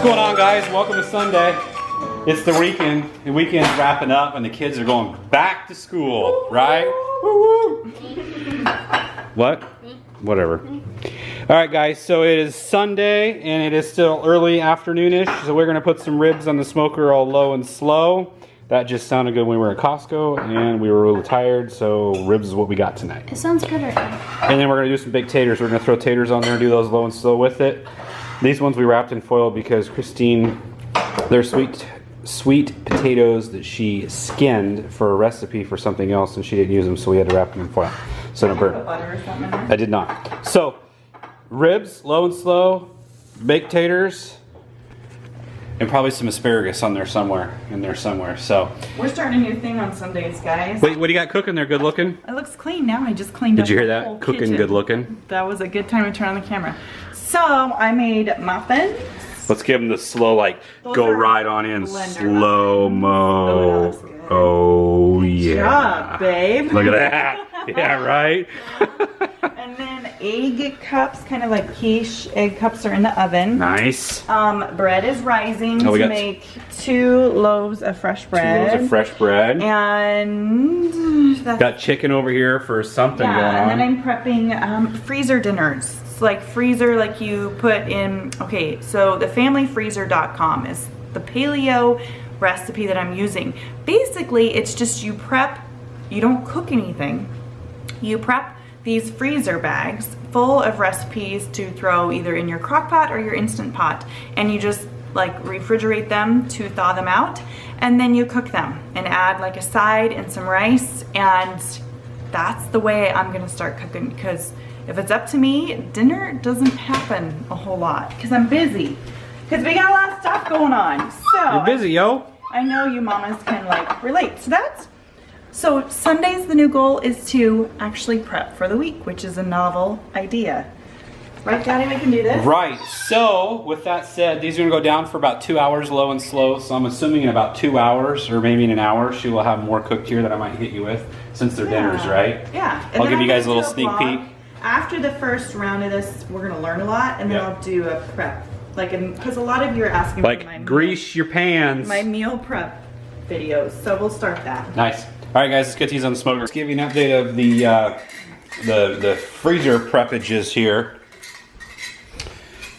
going on, guys? Welcome to Sunday. It's the weekend. The weekend's wrapping up and the kids are going back to school, right? Woo-woo. What? Whatever. Alright guys, so it is Sunday and it is still early afternoonish, so we're going to put some ribs on the smoker all low and slow. That just sounded good when we were at Costco and we were a little tired, so ribs is what we got tonight. It sounds good right now. And then we're going to do some big taters. We're going to throw taters on there and do those low and slow with it. These ones we wrapped in foil because Christine, they're sweet potatoes that she skinned for a recipe for something else and she didn't use them, so we had to wrap them in foil. So no burn. Butter or something in there? I did not. So ribs, low and slow, baked taters, and probably some asparagus on there somewhere, So We're starting a new thing on Sundays, guys. wait, what do you got cooking there? Good looking? It looks clean now. I just cleaned up Did you hear the that? whole Cooking kitchen. good looking. That was a good time to turn on the camera. So I made muffins. Let's give them the slow, like, Those go are right on in, blender slow mo. muffins. Oh yeah. Good job, babe. Look at that. Yeah, right? And then egg cups, kind of like quiche egg cups, are in the oven. Nice. Bread is rising we to got make 2 loaves of fresh bread. 2 loaves of fresh bread. And that's Got chicken over here for something going on. and then I'm prepping freezer dinners. It's like freezer, like you put in, okay, so the familyfreezer.com is the paleo recipe that I'm using. Basically, it's just you prep, you don't cook anything. You prep these freezer bags full of recipes to throw either in your crock pot or your Instant Pot, and you just like refrigerate them to thaw them out, and then you cook them and add like a side and some rice, and that's the way I'm gonna start cooking, because if it's up to me, dinner doesn't happen a whole lot because I'm busy, because we got a lot of stuff going on. So You're busy, yo. I know you mamas can like relate to that. So Sundays, the new goal is to actually prep for the week, which is a novel idea. Right, Daddy, we can do this? Right, so with that said, these are gonna go down for about 2 hours low and slow. So I'm assuming in about 2 hours or maybe in an hour, she will have more cooked here that I might hit you with, since they're dinners, right? Yeah. I'll give you guys a little sneak peek. After the first round of this, we're gonna learn a lot, and then Yeah. I'll do a prep. Like, because a lot of you are asking for my Like, grease your pans. my meal prep videos, so we'll start that. Nice. All right, guys, let's get these on the smoker. Let's give you an update of the freezer prepages here.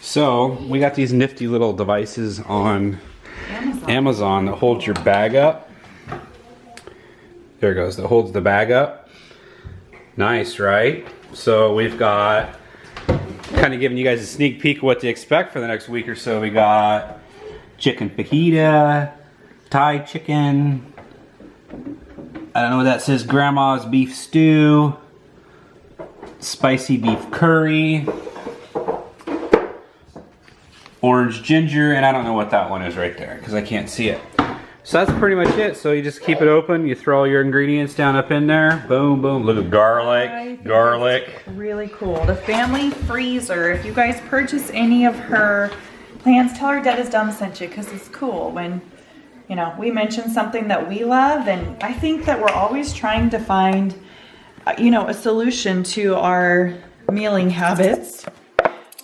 So we got these nifty little devices on Amazon that holds your bag up. There it goes. That holds the bag up. Nice, right? So we've got, kind of giving you guys a sneak peek of what to expect for the next week or so. We got chicken fajita, Thai chicken. I don't know what that says. Grandma's beef stew, spicy beef curry, orange ginger, and I don't know what that one is right there because I can't see it. So that's pretty much it. So you just keep it open, you throw all your ingredients down up in there, boom, boom. Look at garlic, Really cool. The family freezer. If you guys purchase any of her plans, tell her Dad is Dumb sent you, because it's cool when, you know, we mention something that we love, and I think that we're always trying to find, you know, a solution to our mealing habits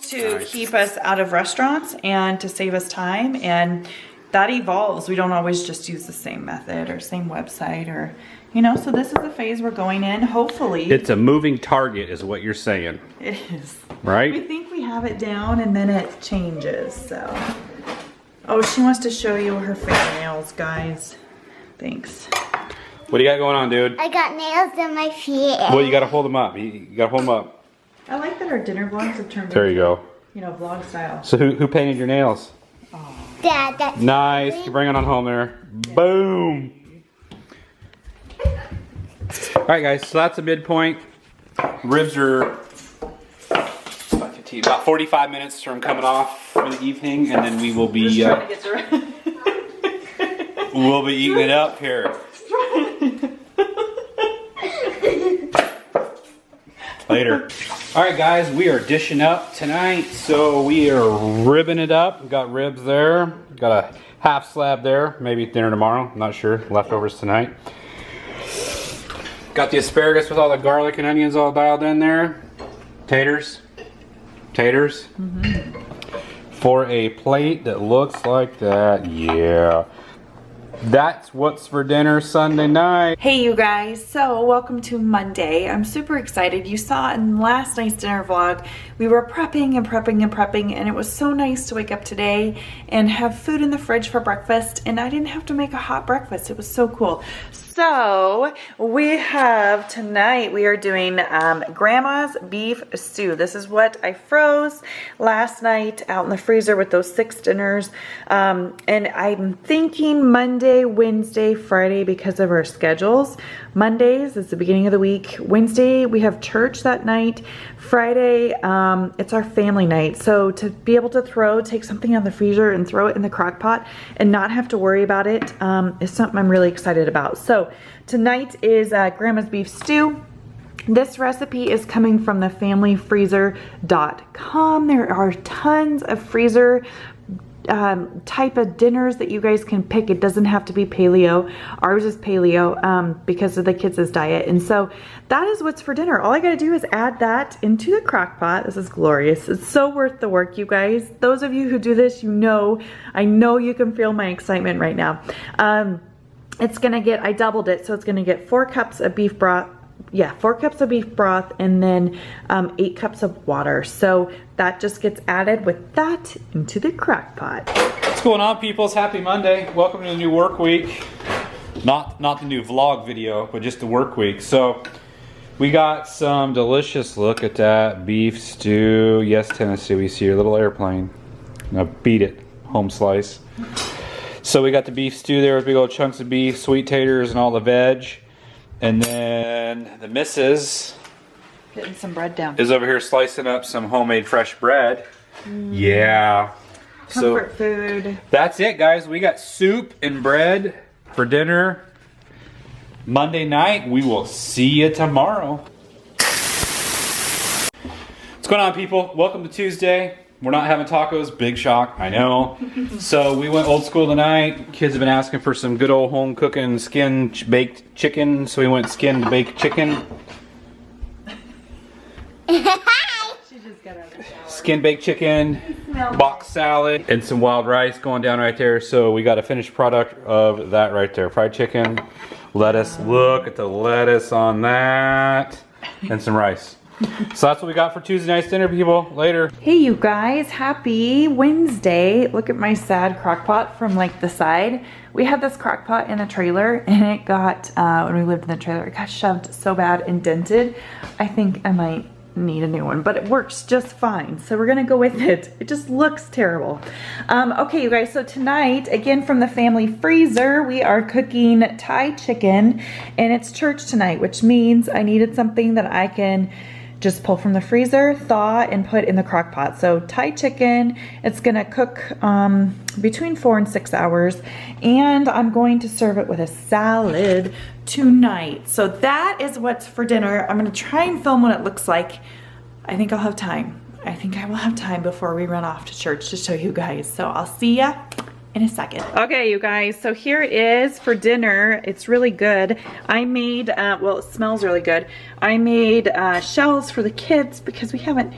to keep us out of restaurants and to save us time, and that evolves. We don't always just use the same method or same website, or, you know, so this is the phase we're going in, hopefully. It's a moving target is what you're saying. It is. Right? We think we have it down and then it changes, so. Oh, she wants to show you her fingernails, guys. Thanks. What do you got going on, dude? I got nails in my feet. Well, you gotta hold them up. You gotta hold them up. I like that our dinner vlogs have turned There you go. you know, vlog style. So who painted your nails? Dad, that's Nice. You bring it on home there. Boom. All right, guys. So that's a midpoint. Ribs are about 45 minutes from coming off for the evening, and then we will be Just trying to get the we'll be eating it up here. Later. All right, guys, we are dishing up tonight, so we are ribbing it up. We got ribs there, got a half slab there, maybe dinner tomorrow, I'm not sure, leftovers tonight. Got the asparagus with all the garlic and onions all dialed in there. Taters. for a plate that looks like that. Yeah. That's what's for dinner Sunday night. Hey you guys, so welcome to Monday. I'm super excited. You saw in last night's dinner vlog, we were prepping and it was so nice to wake up today and have food in the fridge for breakfast, and I didn't have to make a hot breakfast. It was so cool. So we have tonight, we are doing grandma's beef stew. This is what I froze last night out in the freezer with those 6 dinners. And I'm thinking Monday, Wednesday, Friday because of our schedules. Mondays is the beginning of the week. Wednesday we have church that night. Friday it's our family night. So to be able to take something out of the freezer and throw it in the crock pot and not have to worry about it is something I'm really excited about. So tonight is grandma's beef stew. This recipe is coming from thefamilyfreezer.com. There are tons of freezer type of dinners that you guys can pick. It doesn't have to be paleo. Ours is paleo because of the kids' diet. And so that is what's for dinner. All I gotta do is add that into the crock pot. This is glorious. It's so worth the work, you guys. Those of you who do this, you know, I know you can feel my excitement right now. It's gonna get, I doubled it, so it's gonna get 4 cups of beef broth. Yeah, 4 cups of beef broth and then 8 cups of water. So that just gets added with that into the crock pot. What's going on, peoples? Happy Monday. Welcome to the new work week. Not the new vlog video, but just the work week. So we got some delicious, look at that, beef stew. Yes, Tennessee, we see your little airplane. Now beat it, home slice. So we got the beef stew there with big old chunks of beef, sweet taters, and all the veg. And then the missus Getting some bread down. is over here slicing up some homemade fresh bread. Yeah. Comfort food. That's it, guys. We got soup and bread for dinner Monday night. We will see you tomorrow. What's going on, people? Welcome to Tuesday. We're not having tacos. Big shock, I know. So we went old school tonight. Kids have been asking for some good old home cooking skin baked chicken. So we went skin baked chicken. She just got out of the shower. Skin baked chicken, box salad, and some wild rice going down right there. So we got a finished product of that right there. Fried chicken, lettuce. Look at the lettuce on that. And some rice. So that's what we got for Tuesday night's dinner, people. Later. Hey you guys, happy Wednesday. Look at my sad crock pot from like the side. We had this crock pot in a trailer and it got, when we lived in the trailer, it got shoved so bad and dented. I think I might need a new one, but it works just fine. So we're gonna go with it. It just looks terrible. Okay you guys, so tonight, again from the family freezer, we are cooking Thai chicken and it's church tonight, which means I needed something that I can just pull from the freezer, thaw, and put in the crock pot. So Thai chicken, it's gonna cook between 4 and 6 hours, and I'm going to serve it with a salad tonight. So that is what's for dinner. I'm gonna try and film what it looks like. I think I'll have time. I think I will have time before we run off to church to show you guys. So I'll see ya in a second. Okay, you guys, so here it is for dinner. It's really good. I made, well, it smells really good. I made shells for the kids because we haven't,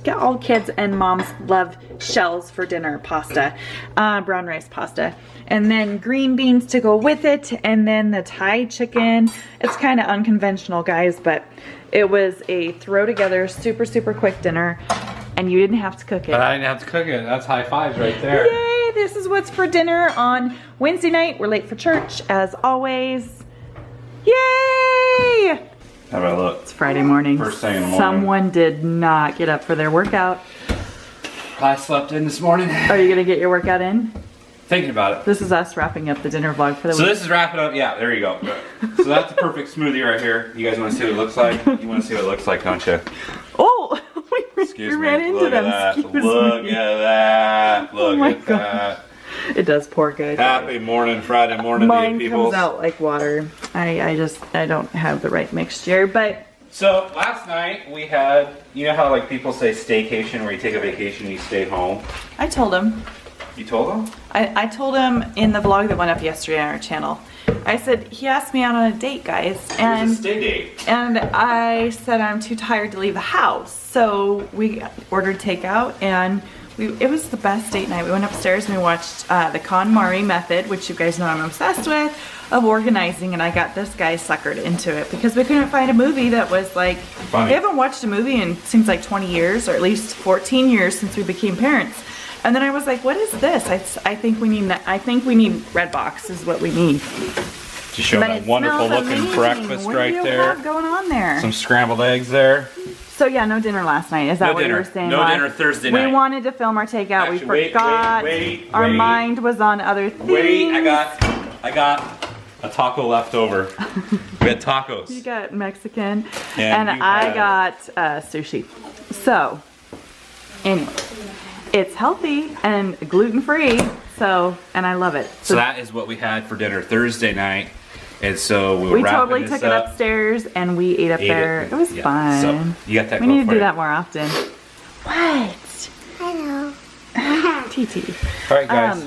all kids and moms love shells for dinner, pasta, brown rice pasta. And then green beans to go with it, and then the Thai chicken. It's kind of unconventional, guys, but it was a throw together, super, super quick dinner, and you didn't have to cook it. But I didn't have to cook it. That's high fives right there. Yay! This is what's for dinner on Wednesday night. We're late for church, as always. Yay! How about look? It's Friday morning. First thing in the morning. Someone did not get up for their workout. I slept in this morning. Are you gonna get your workout in? Thinking about it. This is us wrapping up the dinner vlog for the week. So this is wrapping up. Yeah, there you go. So that's a perfect smoothie right here. You guys want to see what it looks like? You want to see what it looks like, don't you? Oh, Excuse we me. ran into Look them. at that. Excuse Look me. at that. Look Oh my at God. that. It does pour good. Happy morning, Friday morning, to you Mine people. comes out like water. I don't have the right mixture, but So last night we had, you know how like people say staycation, where you take a vacation and you stay home? I told him. You told them? I told him in the vlog that went up yesterday on our channel. I said, he asked me out on a date, guys. It was And a stay date. And I said I'm too tired to leave the house. So we ordered takeout and it was the best date night. We went upstairs and we watched the KonMari method, which you guys know I'm obsessed with, of organizing, and I got this guy suckered into it because we couldn't find a movie that was like, funny. We haven't watched a movie in seems like 20 years, or at least 14 years since we became parents. And then I was like, what is this? I think we need Redbox is what we need. To show But that it wonderful smells looking amazing. breakfast What right do you there. have going on there? Some scrambled eggs there. So yeah, no dinner last night. Is that No what dinner. you were saying? No Lon? dinner Thursday night. We wanted to film our takeout. Actually, we forgot. Our mind was on other things. Wait, I got a taco left over. We had tacos. You got Mexican, And and you I had- got sushi. So, anyway, it's healthy and gluten-free. So, and I love it. So that is what we had for dinner Thursday night. And so we were we wrapping totally this took it up. upstairs and we ate up there. It was Yeah. fun. So you got that We going need to for do you. that more often. What? Hello. TT. All right, guys.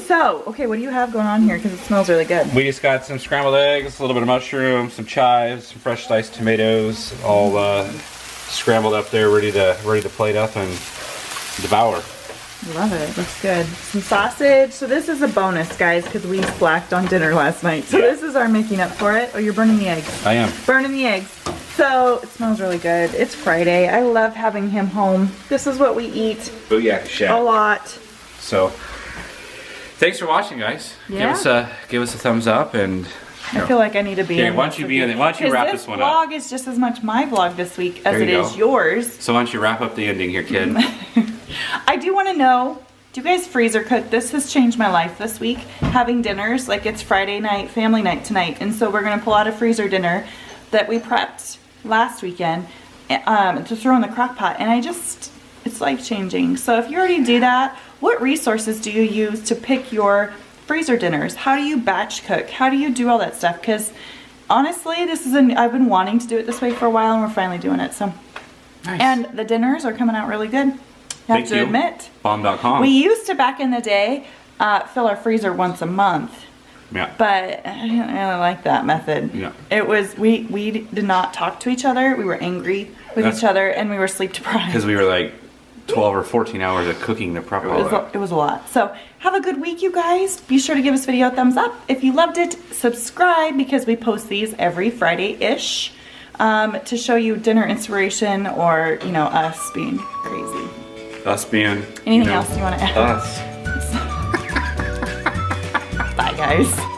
So, okay, what do you have going on here? Because it smells really good. We just got some scrambled eggs, a little bit of mushroom, some chives, some fresh sliced tomatoes, all scrambled up there, ready to plate up and devour. Love it. Looks good. Some sausage. So this is a bonus, guys, because we slacked on dinner last night. So Yeah. this is our making up for it. Oh, you're burning the eggs. I am. Burning the eggs. So it smells really good. It's Friday. I love having him home. This is what we eat Booyaka a Shack. lot. So, thanks for watching, guys. Yeah. Give us a thumbs up and. I feel like I need to be Here, in why don't this you with be in it? Why don't you wrap this this one up? vlog is just as much my vlog this week as There it you is go. yours. So why don't you wrap up the ending here, kid? I do want to know, do you guys freezer cook? This has changed my life this week. Having dinners, like it's Friday night, family night tonight. And so we're going to pull out a freezer dinner that we prepped last weekend to throw in the crock pot. And it's life changing. So if you already do that, what resources do you use to pick your freezer dinners? How do you batch cook? How do you do all that stuff? Because honestly, I've been wanting to do it this way for a while and we're finally doing it. So, Nice. and the dinners are coming out really good. Thank you. Admit. Bomb.com. We used to, back in the day, fill our freezer once a month, Yeah. but I didn't really like that method. Yeah. It was, we did not talk to each other. We were angry with That's- each other and we were sleep deprived. Because we were like 12 or 14 hours of cooking to prep all that. It was a lot. So have a good week, you guys. Be sure to give this video a thumbs up. If you loved it, subscribe because we post these every Friday-ish to show you dinner inspiration or, you know, us being crazy. Us being. Anything else you want to add? Us. Bye, guys.